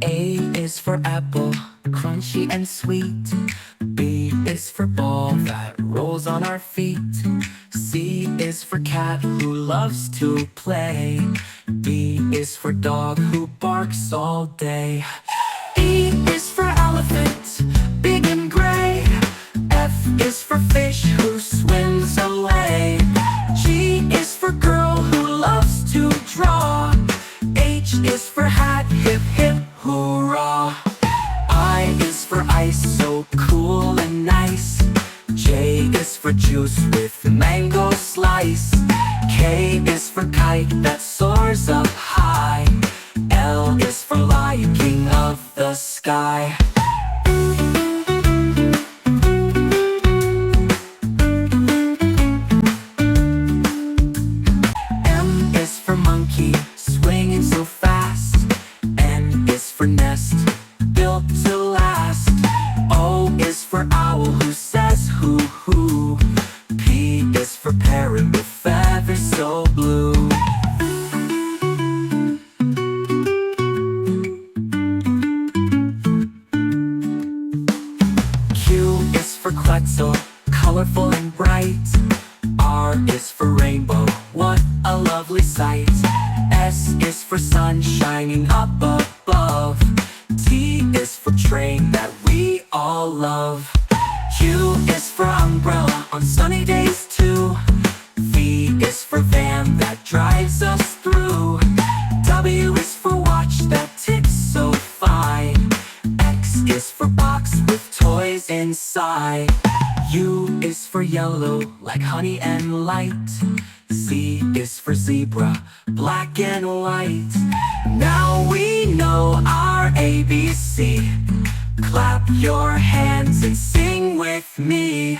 A is for apple, crunchy and sweet. B is for ball that rolls on our feet. C is for cat who loves to play. D is for dog who barks all day. E is for elephant, big and gray. F is for fish who swims away. G is for girl who loves to draw. H is for hat, hip hip hoorah. I is for ice, so cool and nice. J is for juice with mango slice. K is for kite that soars up high. L is for lion, king of the sky. M is for monkey, swinging so fast. N is for nest, built to last. O is for owl who says hoo hoo. P is for parrot with feathers so blue. Q is for Quetzal, colorful and bright. R is for rainbow, what a lovely sight. S is for sun shining up above. T is for train that we all love. U is for umbrella on sunny days too. V is for van that drives us through. W is for watch that ticks so fine. X is for box with toys inside. U is for yellow like honey and light. Z is for zebra, black and white. Now we know our ABC. Clap your hands and sing with me.